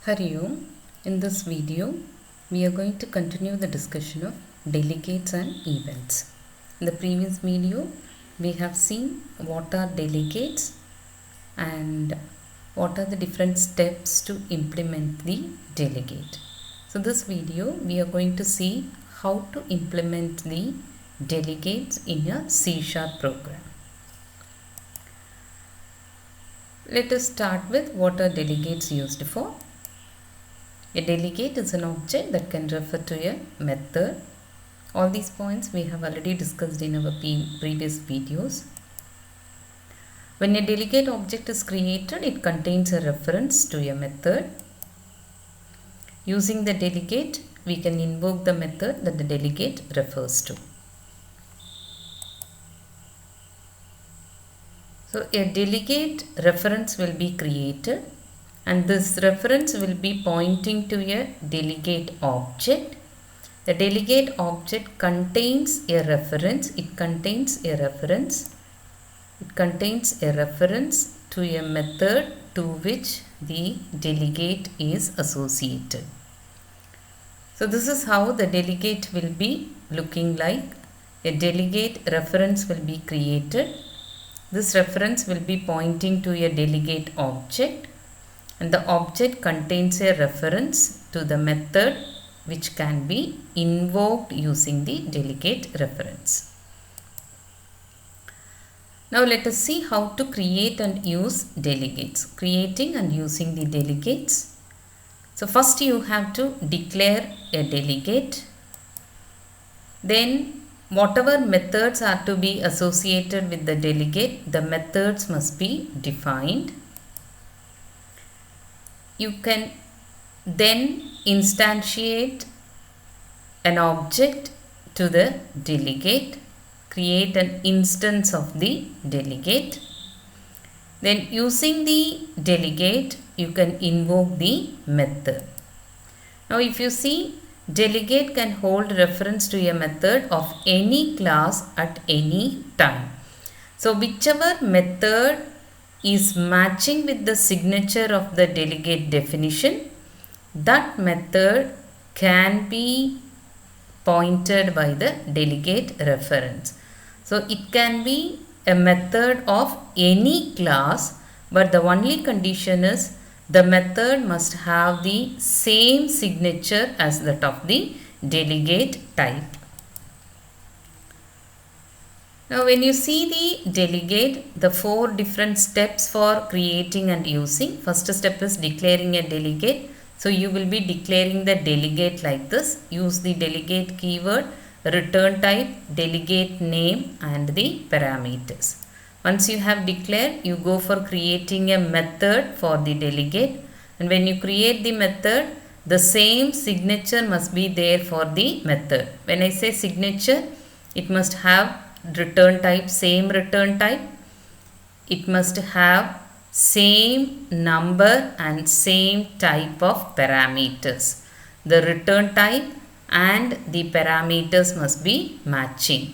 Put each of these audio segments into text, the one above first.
Hari Om. In this video, we are going to continue the discussion of delegates and events. In the previous video, we have seen what are delegates and what are the different steps to implement the delegate. So this video, we are going to see how to implement the delegates in a C# program. Let us start with what are delegates used for. A delegate is an object that can refer to a method. All these points we have already discussed in our previous videos. When a delegate object is created, it contains a reference to a method. Using the delegate, we can invoke the method that the delegate refers to. So a delegate reference will be created, and this reference will be pointing to a delegate object. The delegate object contains a reference. It contains a reference to a method to which the delegate is associated. So this is how the delegate will be looking like. A delegate reference will be created. This reference will be pointing to a delegate object, and the object contains a reference to the method which can be invoked using the delegate reference. Now let us see how to create and use delegates. Creating and using the delegates. So first you have to declare a delegate. Then whatever methods are to be associated with the delegate, the methods must be defined. You can then instantiate an object to the delegate, create an instance of the delegate. Then using the delegate, you can invoke the method. Now if you see, delegate can hold reference to a method of any class at any time. So whichever method is matching with the signature of the delegate definition, that method can be pointed by the delegate reference. So it can be a method of any class, but the only condition is the method must have the same signature as that of the delegate type. Now when you see the delegate, the 4 different steps for creating and using. First step is declaring a delegate. So you will be declaring the delegate like this. Use the delegate keyword, return type, delegate name and the parameters. Once you have declared, you go for creating a method for the delegate. And when you create the method, the same signature must be there for the method. When I say signature, it must have return type, same return type. It must have same number and same type of parameters. The return type and the parameters must be matching.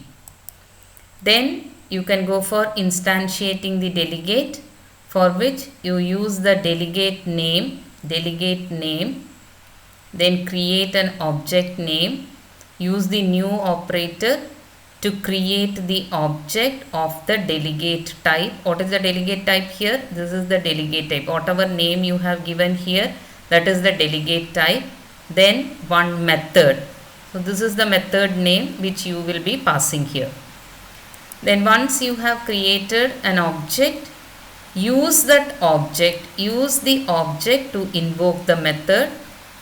Then you can go for instantiating the delegate, for which you use the delegate name, then create an object name, use the new operator to create the object of the delegate type. What is the delegate type here? This is the delegate type. Whatever name you have given here, that is the delegate type. Then one method. So this is the method name which you will be passing here. Then once you have created an object, use that object, use the object to invoke the method,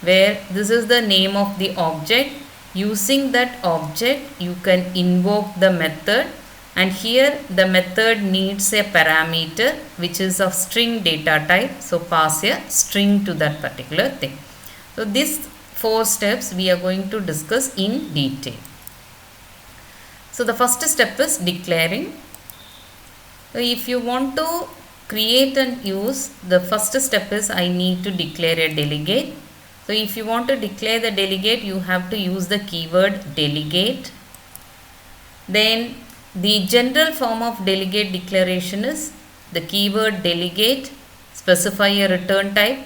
where this is the name of the object. Using that object, you can invoke the method, and here the method needs a parameter which is of string data type. So pass a string to that particular thing. So these 4 steps we are going to discuss in detail. So the first step is declaring. So if you want to create and use, the first step is I need to declare a delegate. So if you want to declare the delegate, you have to use the keyword delegate. Then the general form of delegate declaration is the keyword delegate, specify a return type,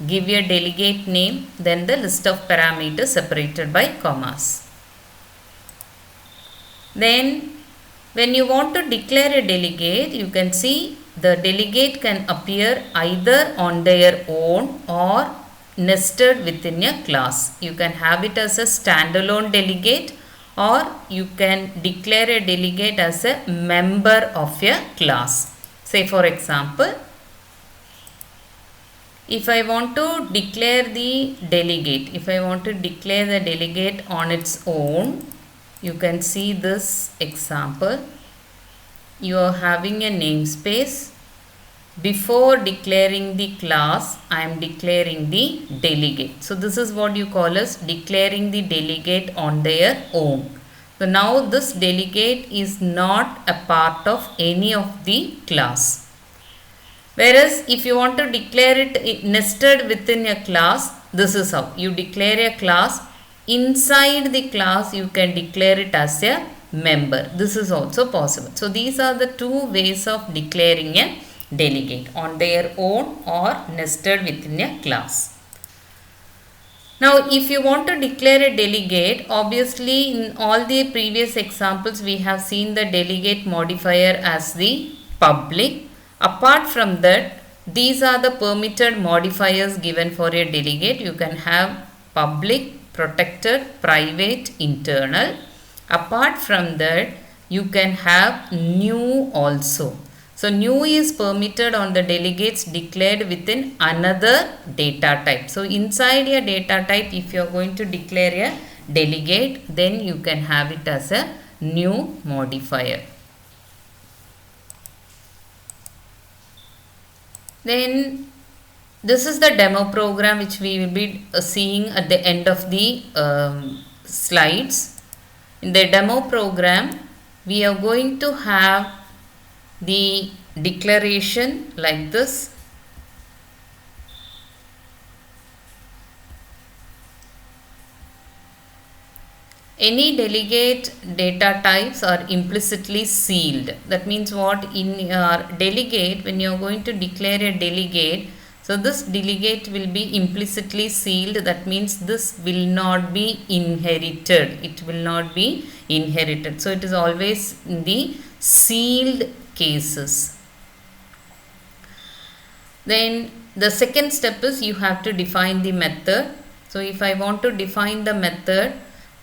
give a delegate name, then the list of parameters separated by commas. Then when you want to declare a delegate, you can see the delegate can appear either on their own or nested within a class. You can have it as a standalone delegate, or you can declare a delegate as a member of a class. Say for example, if I want to declare the delegate, on its own, you can see this example. You are having a namespace. Before declaring the class, I am declaring the delegate. So this is what you call as declaring the delegate on their own. So now this delegate is not a part of any of the class. Whereas if you want to declare it nested within a class, this is how you declare a class. Inside the class, you can declare it as a member. This is also possible. So these are the two ways of declaring a delegate, on their own or nested within a class. Now if you want to declare a delegate, obviously in all the previous examples we have seen the delegate modifier as the public. Apart from that, these are the permitted modifiers given for a delegate. You can have public, protected, private, internal. Apart from that, you can have new also. So new is permitted on the delegates declared within another data type. So inside a data type, if you are going to declare a delegate, then you can have it as a new modifier. Then this is the demo program which we will be seeing at the end of the slides. In the demo program, we are going to have the declaration like this. Any delegate data types are implicitly sealed. That means what? In your delegate, when you are going to declare a delegate, so this delegate will be implicitly sealed. That means this will not be inherited. It will not be inherited. So it is always in the sealed cases. Then the second step is you have to define the method. So if I want to define the method,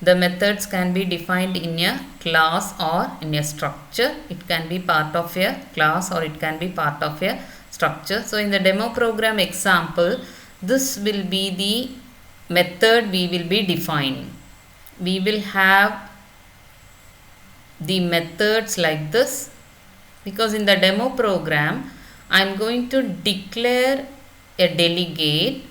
the methods can be defined in a class or in a structure. It can be part of a class or it can be part of a structure. So in the demo program example, this will be the method we will be defining. We will have the methods like this, because in the demo program I am going to declare a delegate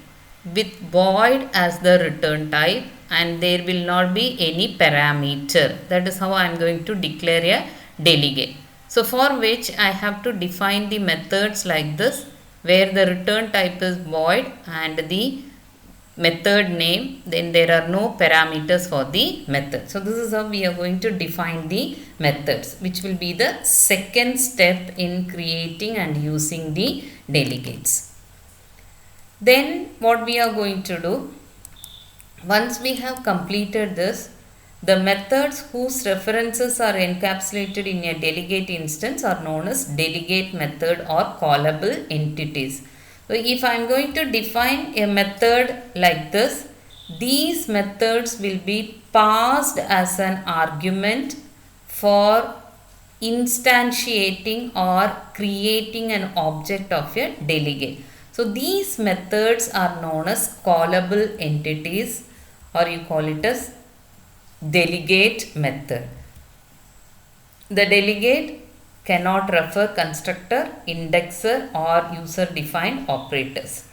with void as the return type, and there will not be any parameter. That is how I am going to declare a delegate. So for which I have to define the methods like this, where the return type is void and the method name, then there are no parameters for the method. So this is how we are going to define the methods, which will be the second step in creating and using the delegates. Then what we are going to do, once we have completed this, the methods whose references are encapsulated in a delegate instance are known as delegate method or callable entities. So if I am going to define a method like this, these methods will be passed as an argument for instantiating or creating an object of a delegate. So these methods are known as callable entities, or you call it as delegate method. The delegate cannot refer constructor, indexer or user defined operators.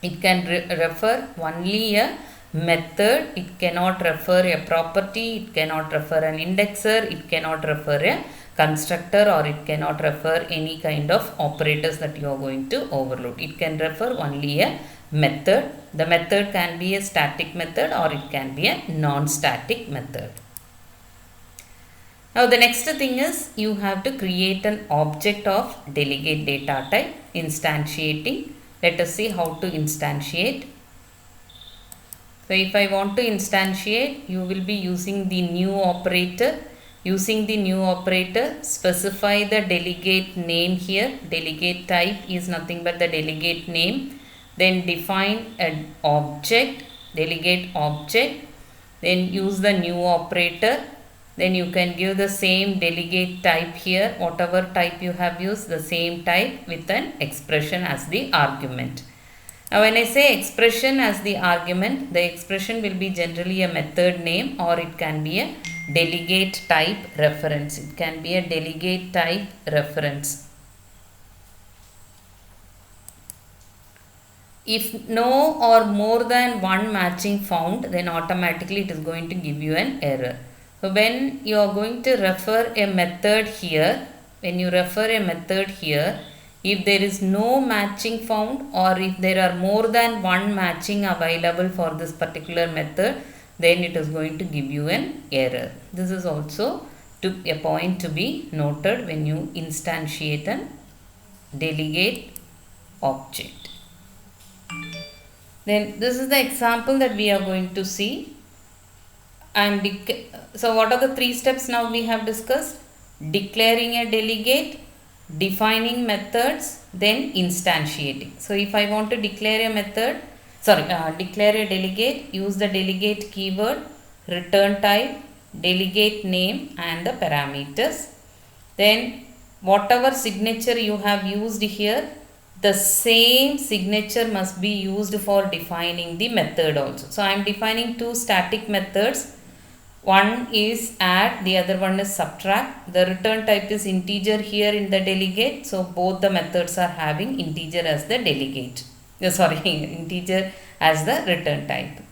It can refer only a method. It cannot refer a property. It cannot refer an indexer. It cannot refer a constructor, or it cannot refer any kind of operators that you are going to overload. It can refer only a method. The method can be a static method or it can be a non-static method. Now the next thing is you have to create an object of delegate data type, instantiating Let us see how to instantiate. So if I want to instantiate, you will be using the new operator. Using the new operator, specify the delegate name here. Delegate type is nothing but the delegate name. Then define an object, delegate object. Then use the new operator. Then you can give the same delegate type here. Whatever type you have used, the same type with an expression as the argument. Now when I say expression as the argument, the expression will be generally a method name, or it can be a delegate type reference. It can be a delegate type reference. If no or more than one matching found, then automatically it is going to give you an error. So when you are going to refer a method here, if there is no matching found, or if there are more than one matching available for this particular method, then it is going to give you an error. This is also a point to be noted when you instantiate an delegate object. Then this is the example that we are going to see. So what are the three steps now we have discussed? Declaring a delegate, defining methods, then instantiating. So if I want to declare a method, declare a delegate, use the delegate keyword, return type, delegate name and the parameters. Then whatever signature you have used here, the same signature must be used for defining the method also. So I am defining two static methods. One is add, the other one is subtract. The return type is integer here in the delegate. So both the methods are having integer as the delegate. Integer as the return type.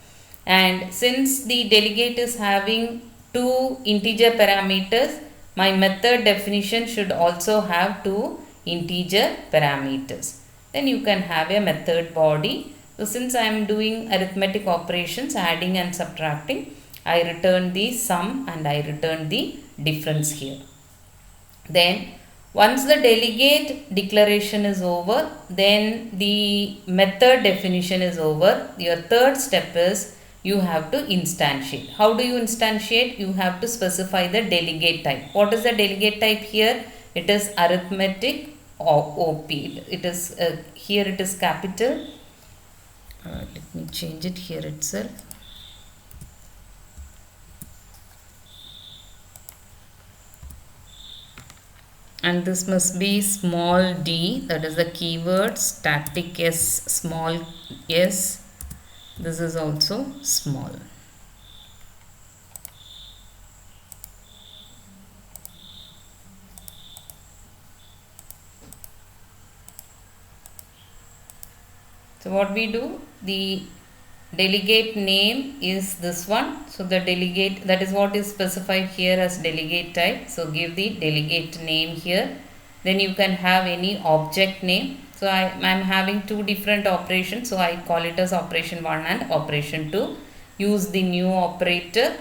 And since the delegate is having two integer parameters, my method definition should also have two integer parameters. Then you can have a method body. So since I am doing arithmetic operations, adding and subtracting, I return the sum and I return the difference here. Then once the delegate declaration is over, then the method definition is over. Your third step is you have to instantiate. How do you instantiate? You have to specify the delegate type. What is the delegate type here? It is arithmetic or OP. It is here it is capital. Let me change it here itself. And this must be small d, that is the keyword, static s, small s. This is also small. So what we do, the delegate name is this one. So the delegate, that is what is specified here as delegate type. So give the delegate name here. Then you can have any object name. So I am having two different operations. So I call it as operation 1 and operation 2. Use the new operator.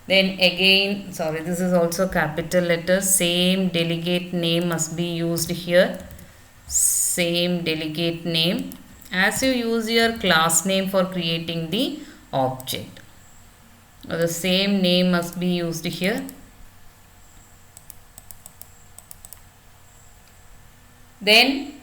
Then again, this is also capital letters. Same delegate name must be used here. Same delegate name as you use your class name for creating the object. The same name must be used here. Then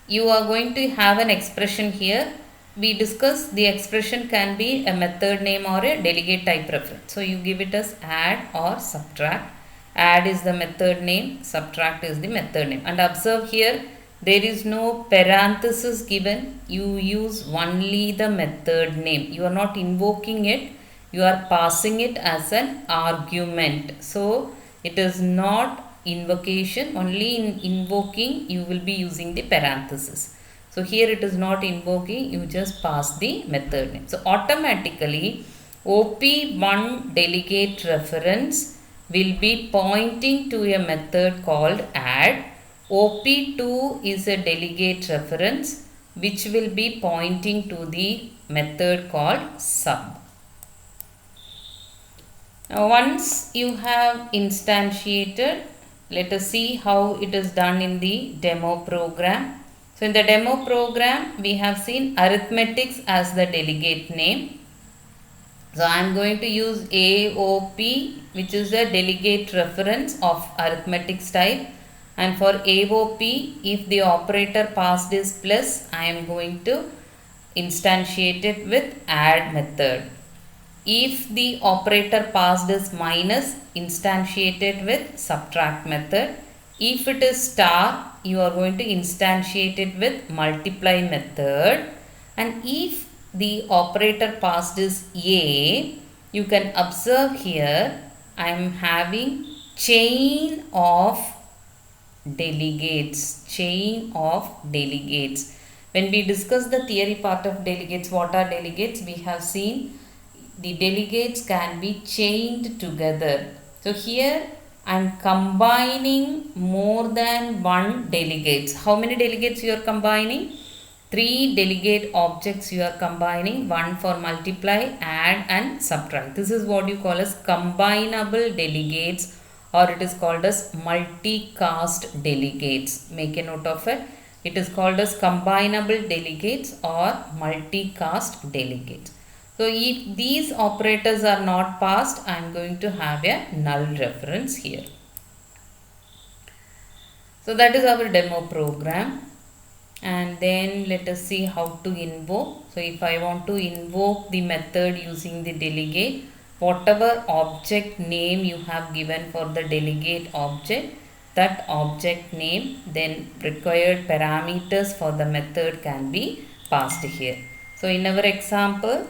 you are going to have an expression here. We discussed the expression can be a method name or a delegate type reference. So you give it as add or subtract. Add is the method name, subtract is the method name. And observe here, there is no parenthesis given. You use only the method name. You are not invoking it. You are passing it as an argument. So it is not invocation. Only in invoking you will be using the parenthesis. So here it is not invoking. You just pass the method name. So automatically OP1 delegate reference will be pointing to a method called add. OP2 is a delegate reference which will be pointing to the method called sub. Now once you have instantiated, let us see how it is done in the demo program. So in the demo program, we have seen arithmetics as the delegate name. So I am going to use AOP, which is a delegate reference of arithmetics type. And for AOP, if the operator passed is plus, I am going to instantiate it with add method. If the operator passed is minus, instantiate it with subtract method. If it is star, you are going to instantiate it with multiply method. And if the operator passed is a, you can observe here I am having chain of delegates. Chain of delegates. When we discuss the theory part of delegates, what are delegates? We have seen the delegates can be chained together. So here I am combining more than one delegates. How many delegates you are combining? 3 delegate objects you are combining, one for multiply, add and subtract. This is what you call as combinable delegates, or it is called as multicast delegates. Make a note of it. It is called as combinable delegates or multicast delegates. So if these operators are not passed, I am going to have a null reference here. So that is our demo program. And then let us see how to invoke. So if I want to invoke the method using the delegate, whatever object name you have given for the delegate object, that object name, then required parameters for the method can be passed here. So in our example,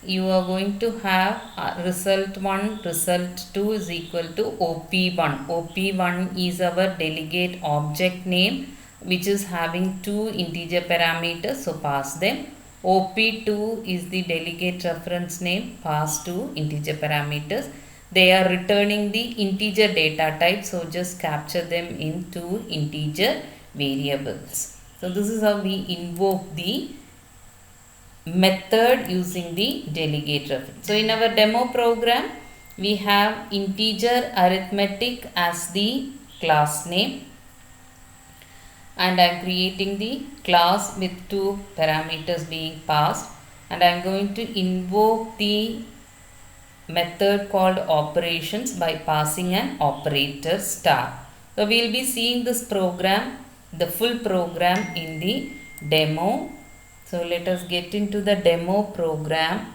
you are going to have result1, result2 is equal to OP1. OP1 is our delegate object name, which is having 2 integer parameters, so pass them. OP2 is the delegate reference name, pass 2 integer parameters. They are returning the integer data type, so just capture them in 2 integer variables. So this is how we invoke the method using the delegate reference. So in our demo program, we have integer arithmetic as the class name, and I am creating the class with 2 parameters being passed, and I am going to invoke the method called operations by passing an operator star. So we will be seeing this program, the full program in the demo. So let us get into the demo program.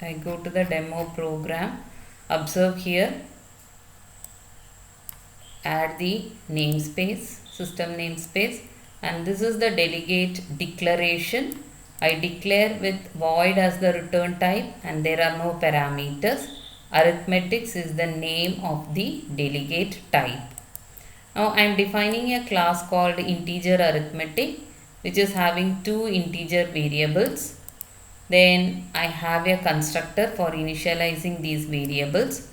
I go to the demo program. Observe here. Add the namespace, system namespace, and this is the delegate declaration. I declare with void as the return type, and there are no parameters. Arithmetics is the name of the delegate type. Now I am defining a class called integer arithmetic, which is having 2 integer variables. Then I have a constructor for initializing these variables.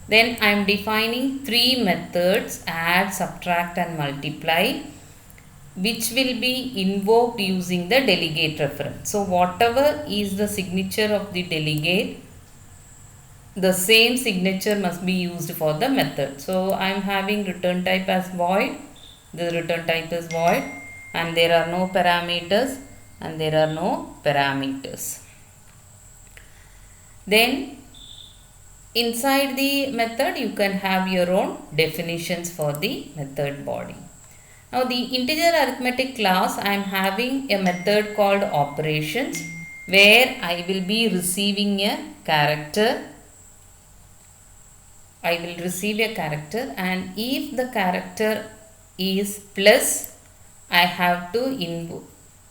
Then I am defining 3 methods, add, subtract and multiply, which will be invoked using the delegate reference. So whatever is the signature of the delegate, the same signature must be used for the method. So I am having return type as void. The return type is void, and there are no parameters, and there are no parameters. Then inside the method you can have your own definitions for the method body. Now the integer arithmetic class, I am having a method called operations, where I will be receiving a character. I will receive a character, and if the character is plus, I have to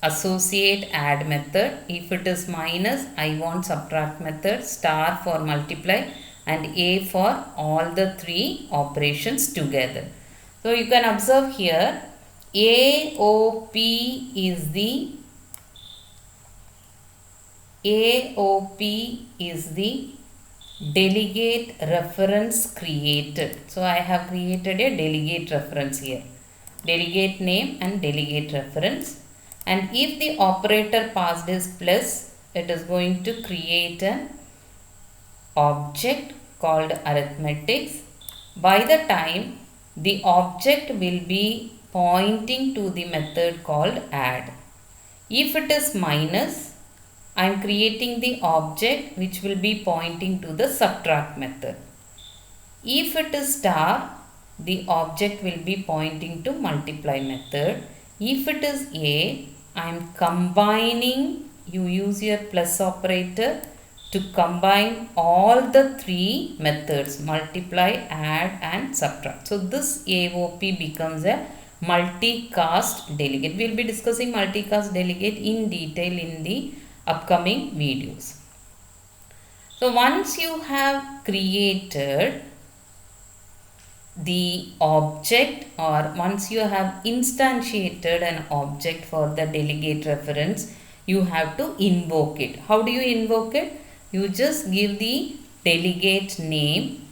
associate add method. If it is minus, I want subtract method, star for multiply, and a for all the 3 operations together. So you can observe here, AOP is the delegate reference created. So I have created a delegate reference here, delegate name and delegate reference. And if the operator passed is plus, it is going to create an object called arithmetics by the time the object will be pointing to the method called add. If it is minus, I am creating the object which will be pointing to the subtract method. If it is star, the object will be pointing to multiply method. If it is a, I am combining, you use your plus operator to combine all the three methods, multiply, add and subtract. So this AOP becomes a multicast delegate. We will be discussing multicast delegate in detail in the upcoming videos. So once you have created the object, or once you have instantiated an object for the delegate reference, you have to invoke it. How do you invoke it? You just give the delegate name,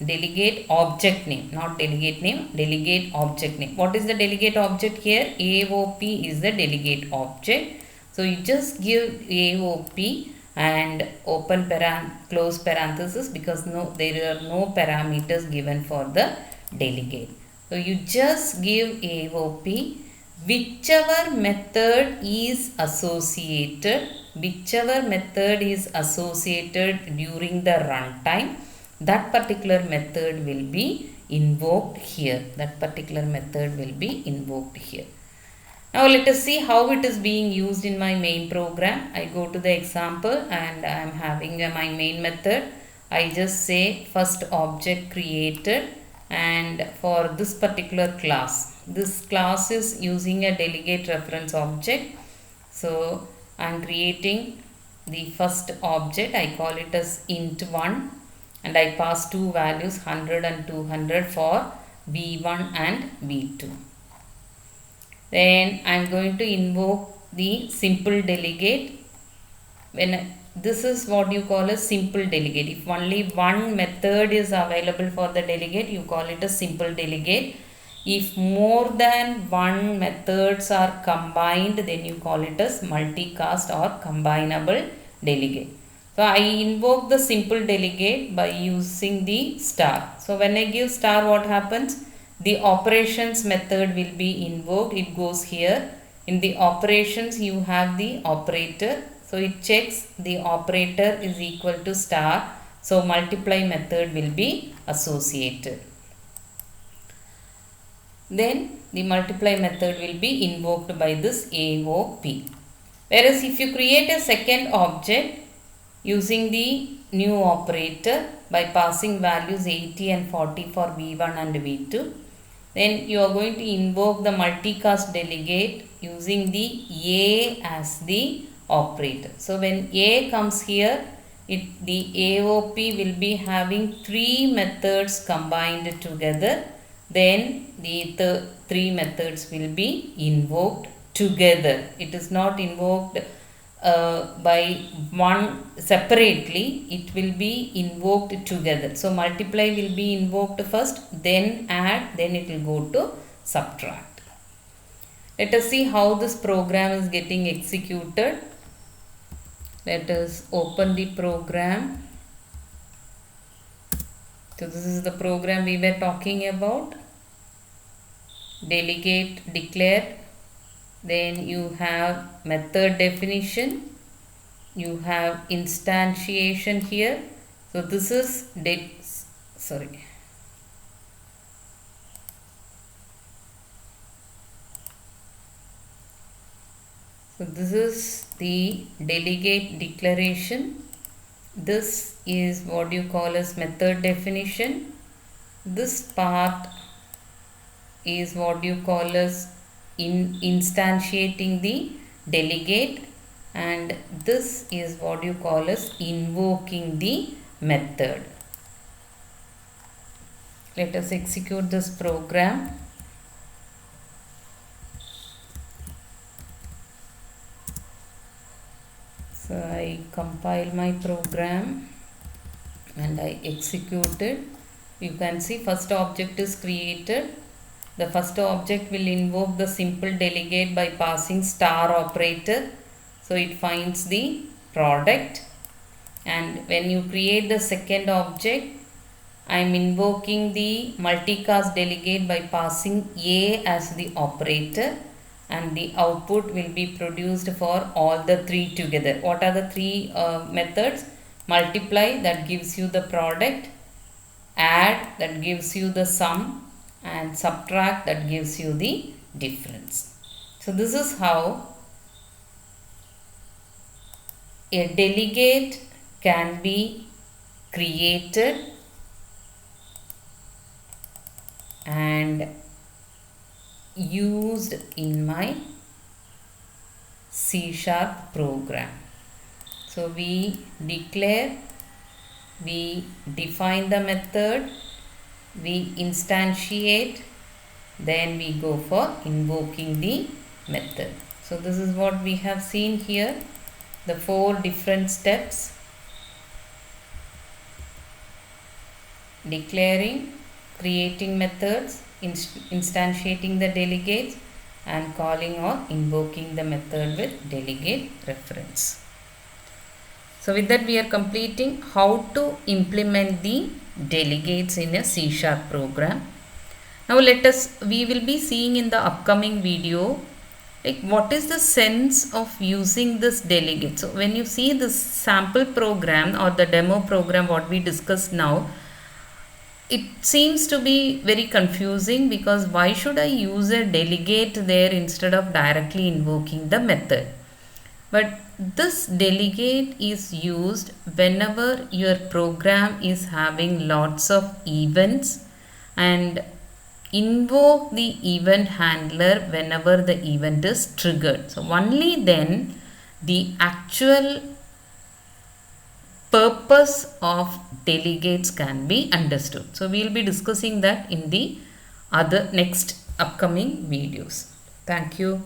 delegate object name, not delegate name, delegate object name. What is the delegate object here? AOP is the delegate object. So you just give AOP and open close parenthesis, because there are no parameters given for the delegate. So you just give AOP, whichever method is associated, during the runtime, that particular method will be invoked here. Now let us see how it is being used in my main program. I go to the example and I am having my main method. I just say first object created, and for this particular class, this class is using a delegate reference object. So I am creating the first object. I call it as int1 and I pass two values 100 and 200 for v1 and v2. Then I am going to invoke the simple delegate. This is what you call a simple delegate. If only one method is available for the delegate, you call it a simple delegate. If more than one methods are combined, then you call it as multicast or combinable delegate. So I invoke the simple delegate by using the star. So when I give star, what happens? The operations method will be invoked. It goes here. In the operations, you have the operator. So it checks the operator is equal to star. So multiply method will be associated. Then the multiply method will be invoked by this AOP. Whereas if you create a second object using the new operator by passing values 80 and 40 for v1 and v2, then you are going to invoke the multicast delegate using the A as the operator. So when A comes here, the AOP will be having three methods combined together. Then the three methods will be invoked together. It is not invoked by one separately. It will be invoked together. So multiply will be invoked first, then add, then it will go to subtract. Let us see how this program is getting executed. Let us open the program. So this is the program we were talking about. Delegate declared. Then you have method definition. You have instantiation here. So this is So this is the delegate declaration. This is what you call as method definition. This part is what you call as instantiating the delegate, and this is what you call as invoking the method. Let us execute this program. So I compile my program and I execute it. You can see first object is created. The first object will invoke the simple delegate by passing star operator. So it finds the product. And when you create the second object, I am invoking the multicast delegate by passing A as the operator, and the output will be produced for all the three together. What are the three methods? Multiply, that gives you the product, add, that gives you the sum, and subtract, that gives you the difference. So this is how a delegate can be created and used in my C# program. So we declare, we define the method, we instantiate, then we go for invoking the method. So this is what we have seen here, the 4 different steps: declaring, creating methods, instantiating the delegates, and calling or invoking the method with delegate reference. So with that we are completing how to implement the delegates in a C# program. Now we will be seeing in the upcoming video like what is the sense of using this delegate. So when you see this sample program or the demo program what we discussed now, it seems to be very confusing, because why should I use a delegate there instead of directly invoking the method? But this delegate is used whenever your program is having lots of events, and invoke the event handler whenever the event is triggered. So only then the actual purpose of delegates can be understood. So we will be discussing that in the next upcoming videos. Thank you.